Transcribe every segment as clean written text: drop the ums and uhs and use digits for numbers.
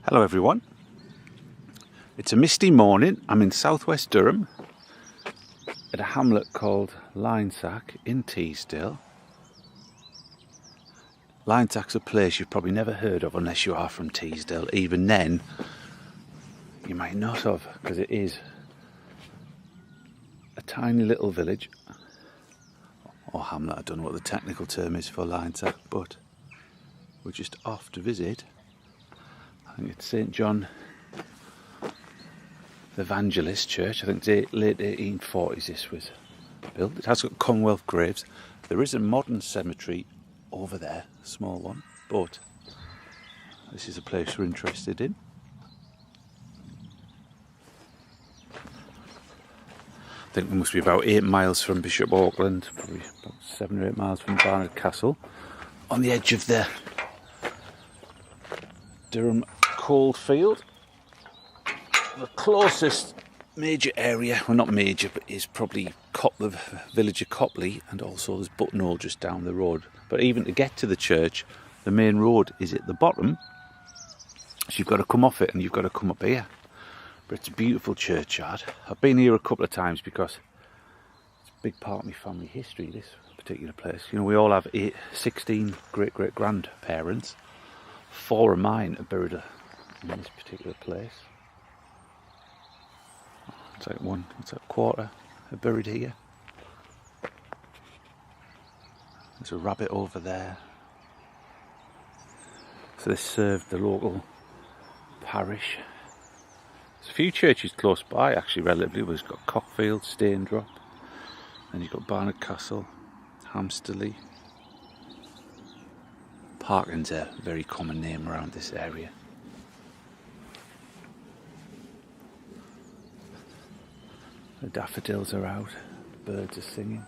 Hello everyone, it's a misty morning. I'm in southwest Durham at a hamlet called Lynesack in Teesdale. Lynesack's a place you've probably never heard of unless you are from Teesdale. Even then, you might not have, because it is a tiny little village, or hamlet. I don't know what the technical term is for Lynesack, but we're just off to visit. I think it's St John the Evangelist church. I think it's late 1840s this was built. It has got Commonwealth graves. There is a modern cemetery over there, a small one, but this is a place we're interested in. I think we must be about 8 miles from Bishop Auckland, probably about 7 or 8 miles from Barnard Castle, on the edge of the Durham coalfield. The closest major area, well not major, but is probably the village of Copley, and also there's Buttonall just down the road. But even to get to the church, the main road is at the bottom, so you've got to come off it and you've got to come up here. But it's a beautiful churchyard. I've been here a couple of times because it's a big part of my family history, this particular place. You know, we all have 16 great-great-grandparents. 4 of mine are buried in this particular place. It's like a quarter are buried here. There's a rabbit over there. So this served the local parish. There's a few churches close by actually, relatively. We've got Cockfield, Staindrop, and you've got Barnard Castle, Hamsterley. Parking's a very common name around this area. The daffodils are out, the birds are singing.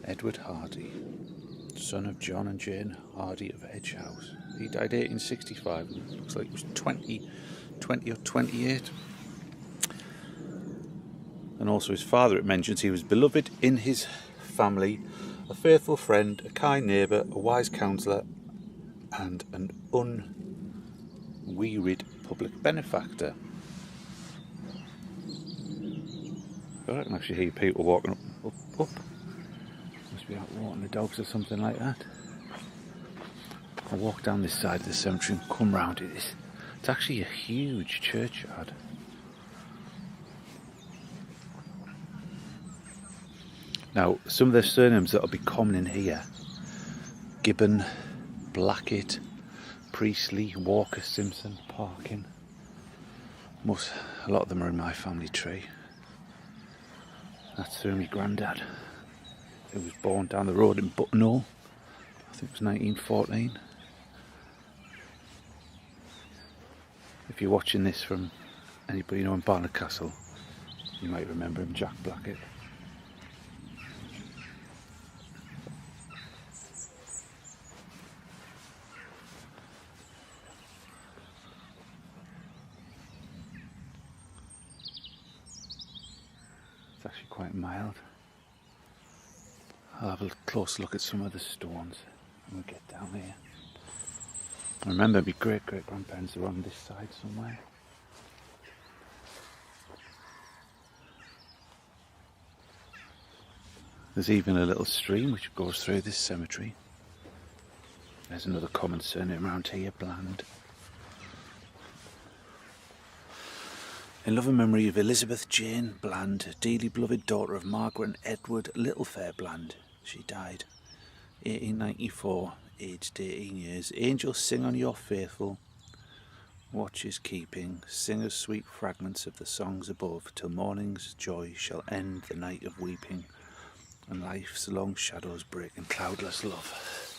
Edward Hardy, son of John and Jane Hardy of Edge House. He died 1865, and looks like he was 20 or 28. And also his father, it mentions he was beloved in his family, a faithful friend, a kind neighbour, a wise counsellor, and an unwearied public benefactor. I can actually hear people walking up. Must be out walking the dogs or something like that. I'll walk down this side of the cemetery and come round it. It's actually a huge churchyard. Now, some of the surnames that will be common in here: Gibbon, Blackett, Priestley, Walker, Simpson, Parkin. A lot of them are in my family tree. That's through my granddad, who was born down the road in Buttonall. I think it was 1914. If you're watching this from anybody in Barnard Castle, you might remember him, Jack Blackett. It's actually quite mild. I'll have a close look at some of the stones when we get down here. I remember my great-great-grandparents are on this side somewhere. There's even a little stream which goes through this cemetery. There's another common surname around here, Bland. In love and memory of Elizabeth Jane Bland, dearly beloved daughter of Margaret and Edward Littlefair Bland. She died 1894, aged 18 years. Angels sing on your faithful, watches keeping, sing us sweet fragments of the songs above, till morning's joy shall end the night of weeping, and life's long shadows break in cloudless love.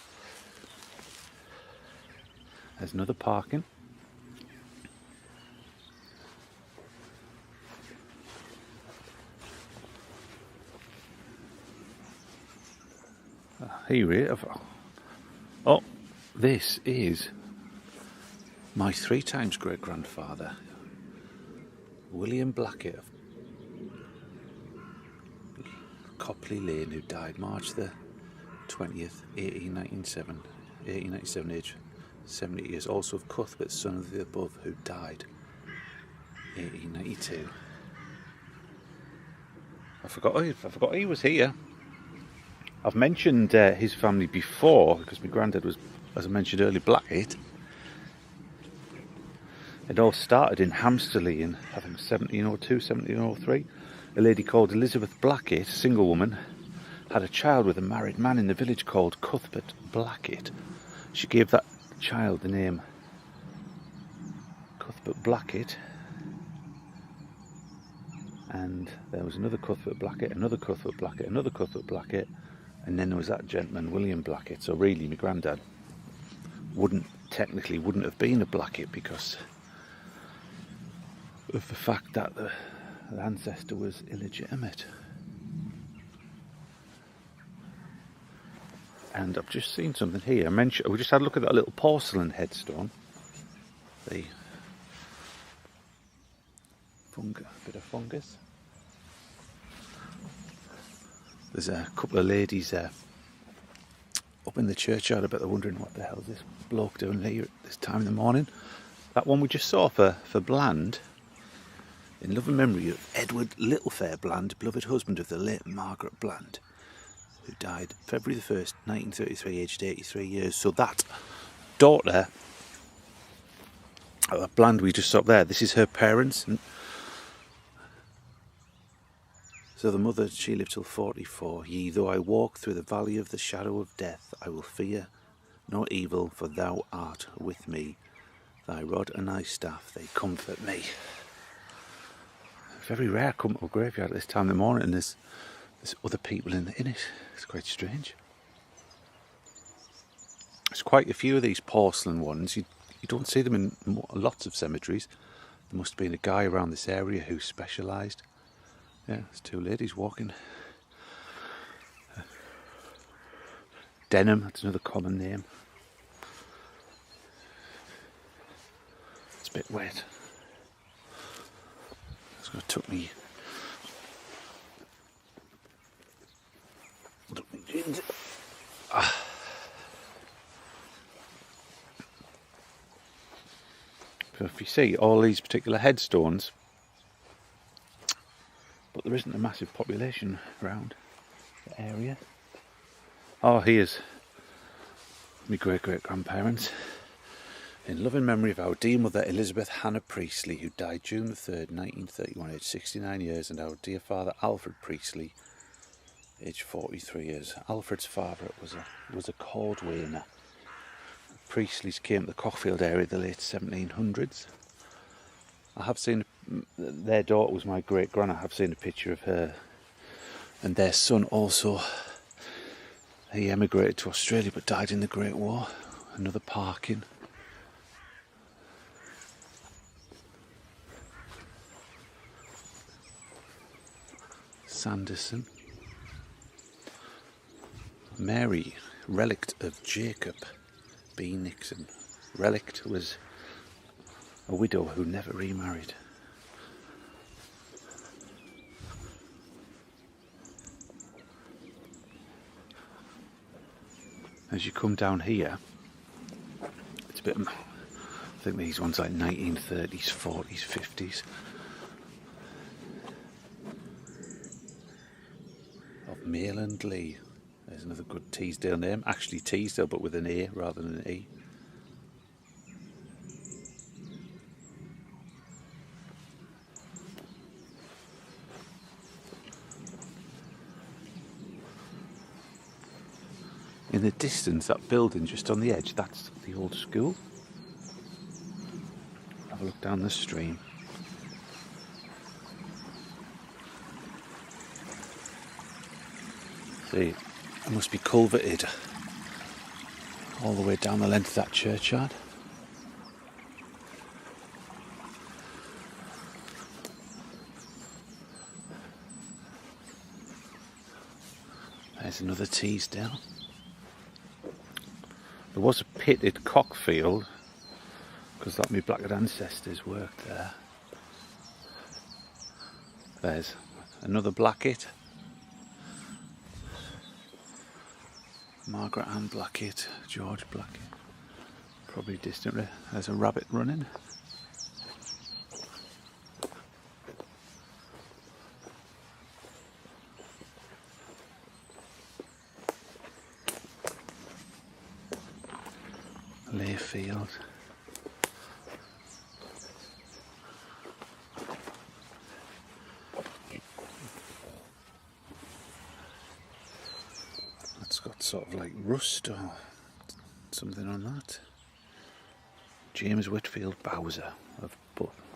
There's another parking. Here, oh, this is my 3 times great-grandfather. William Blackett of Copley Lane, who died March the 20th, 1897, age 70 years. Also of Cuthbert, son of the above, who died 1892. I forgot he was here. I've mentioned his family before because my granddad was, as I mentioned earlier, Blackett. It all started in Hamsterley in, I think, 1702, 1703. A lady called Elizabeth Blackett, a single woman, had a child with a married man in the village called Cuthbert Blackett. She gave that child the name Cuthbert Blackett. And there was another Cuthbert Blackett, another Cuthbert Blackett, another Cuthbert Blackett, and then there was that gentleman, William Blackett. So really, my granddad wouldn't have been a Blackett because of the fact that the ancestor was illegitimate. And I've just seen something here. We just had a look at that little porcelain headstone. The bit of fungus. There's a couple of ladies up in the churchyard. I bet they're wondering what the hell is this bloke doing here at this time in the morning. That one we just saw for Bland, in love and memory of Edward Littlefair Bland, beloved husband of the late Margaret Bland, who died February the 1st, 1933, aged 83 years. So that daughter, Bland we just saw up there, this is her parents. And so the mother, she lived till 44. Yea, though I walk through the valley of the shadow of death, I will fear no evil, for thou art with me. Thy rod and thy staff, they comfort me. Very rare come to a graveyard at this time of the morning and there's other people in it. It's quite strange. There's quite a few of these porcelain ones. You don't see them in lots of cemeteries. There must have been a guy around this area who specialised. Yeah, there's two ladies walking. Denham, that's another common name. It's a bit wet. It's going to took me jeans. So if you see all these particular headstones, but there isn't a massive population around the area. Oh, here's my great-great-grandparents. In loving memory of our dear mother Elizabeth Hannah Priestley, who died June the 3rd, 1931, aged 69 years, and our dear father Alfred Priestley, aged 43 years. Alfred's father was a cordwainer. Priestleys came to the Cockfield area in the late 1700s. I have seen, their daughter was my great-gran, I have seen a picture of her. And their son also, he emigrated to Australia but died in the Great War. Another Parkin. Sanderson. Mary, relict of Jacob B. Nixon. Relict was a widow who never remarried. As you come down here, it's a bit, I think these ones like 1930s, 40s, 50s. Of Mayland Lee. There's another good Teesdale name. Actually Teesdale, but with an A rather than an E. In the distance, that building just on the edge, that's the old school. Have a look down the stream. See, it must be culverted all the way down the length of that churchyard. There's another Teesdale. There was a pit at Cockfield because like my Blackett ancestors worked there. There's another Blackett. Margaret Ann Blackett, George Blackett. Probably distantly. There's a rabbit running. Layfield. It's got sort of like rust or something on that. James Whitfield Bowser of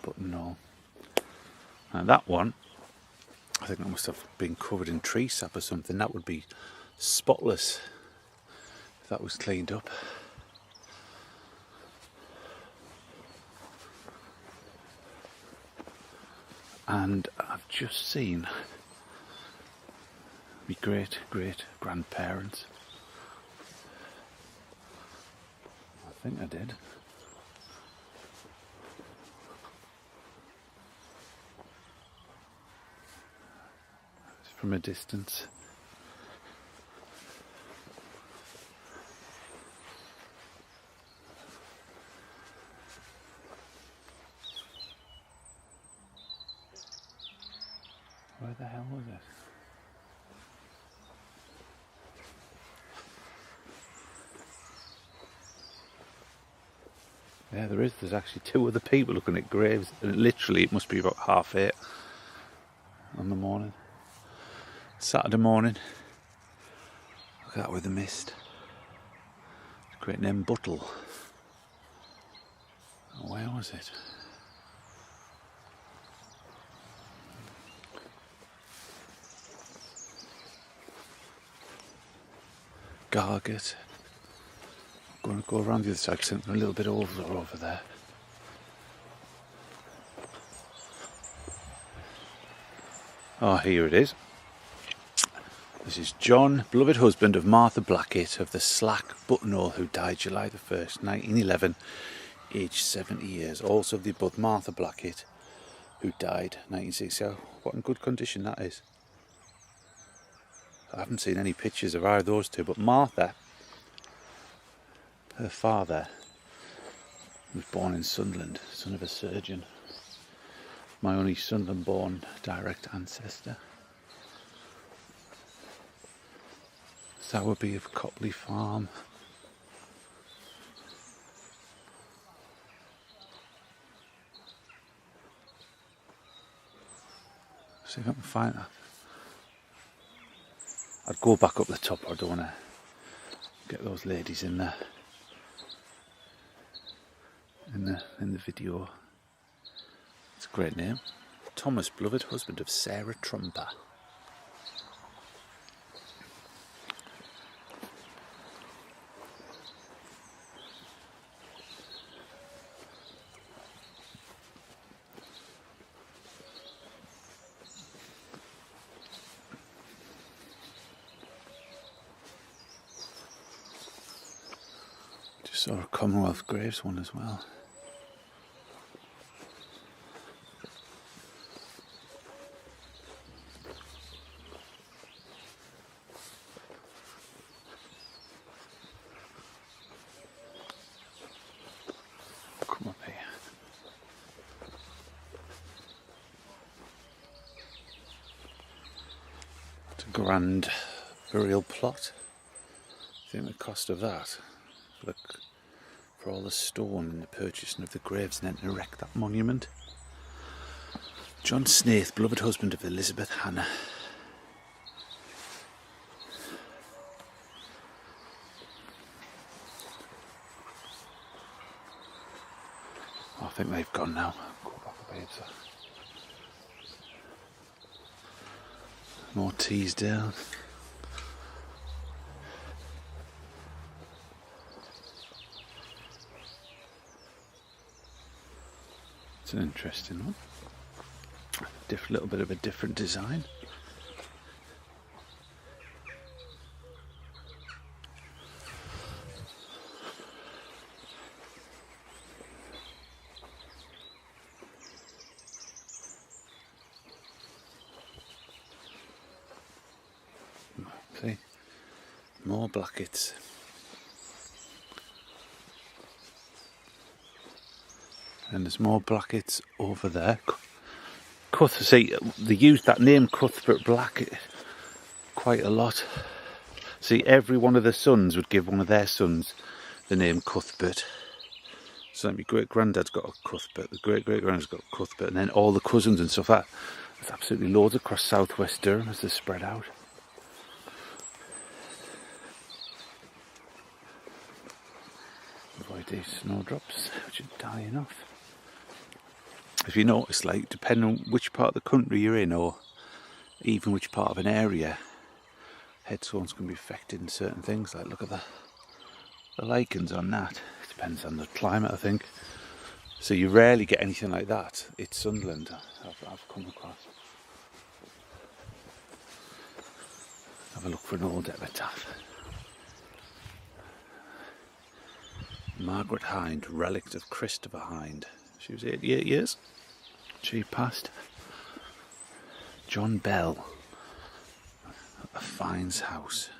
Buttonall. And that one, I think that must have been covered in tree sap or something. That would be spotless if that was cleaned up. And I've just seen my great grandparents. I think I did. It's from a distance. Where the hell was it? Yeah, there is. There's actually two other people looking at graves, and it must be about 8:30 on the morning. Saturday morning. Look at that with the mist. Great name, Buttle. Where was it? Gargett. I'm going to go around the other side because I'm a little bit over there. Oh, here it is. This is John, beloved husband of Martha Blackett of the Slack, Buttonall, who died July the 1st, 1911, aged 70 years. Also of the above Martha Blackett, who died 1960. Oh, what in good condition that is. I haven't seen any pictures of either of those two, but Martha, her father, was born in Sunderland, son of a surgeon. My only Sunderland-born direct ancestor. Sowerby of Copley Farm. See if I can find that. I'd go back up the top. I don't want to get those ladies in there. In the video. It's a great name. Thomas, beloved husband of Sarah Trumper. Just saw a Commonwealth Graves one as well. Come up here. It's a grand burial plot. I think the cost of that, look, for all the stone and the purchasing of the graves and then to erect that monument. John Snaith, beloved husband of Elizabeth Hannah. I think they've gone now. Go back a bit. More Teesdale. It's an interesting one. Little bit of a different design. More blackets. And there's more blackets over there. See, they use that name Cuthbert Black quite a lot. See, every one of the sons would give one of their sons the name Cuthbert. So my great-granddad's got a Cuthbert, the great-great-granddad's got a Cuthbert, and then all the cousins and stuff. There's absolutely loads across southwest Durham as they spread out. Avoid these snowdrops, which are dying off. If you notice, like, depending on which part of the country you're in, or even which part of an area, headstones can be affected in certain things. Like, look at the lichens on that. It depends on the climate, I think. So you rarely get anything like that. It's Sunderland I've come across. Have a look for an old epitaph. Margaret Hind, relict of Christopher Hind. She was 88 years. She passed. John Bell, a Fine's house.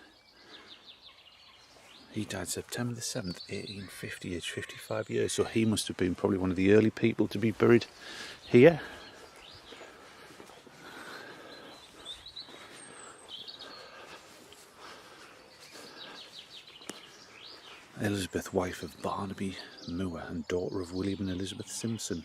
He died September the 7th, 1850, aged 55 years. So he must have been probably one of the early people to be buried here. Elizabeth, wife of Barnaby Moore and daughter of William and Elizabeth Simpson.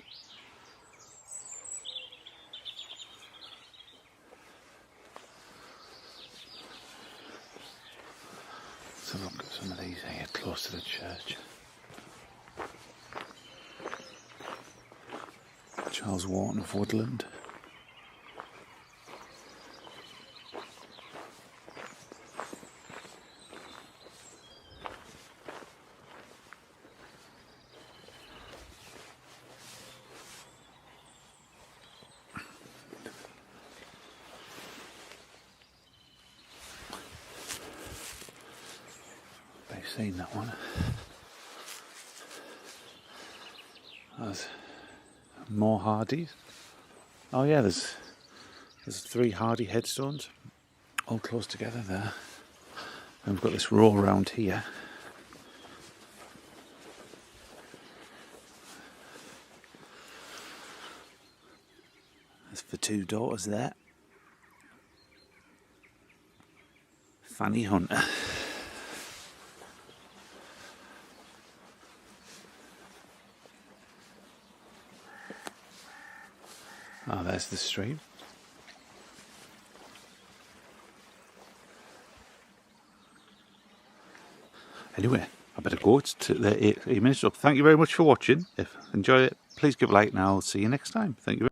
Let's have a look at some of these here close to the church. Charles Wharton of Woodland. Seen that one. There's more Hardys. Oh yeah, there's 3 Hardy headstones, all close together there. And we've got this row around here. There's for 2 daughters there. Fanny Hunter. Oh, there's the street. Anyway, I better go. It's the 8 minutes up. Thank you very much for watching. If you enjoyed it, please give a like and I'll see you next time. Thank you very much.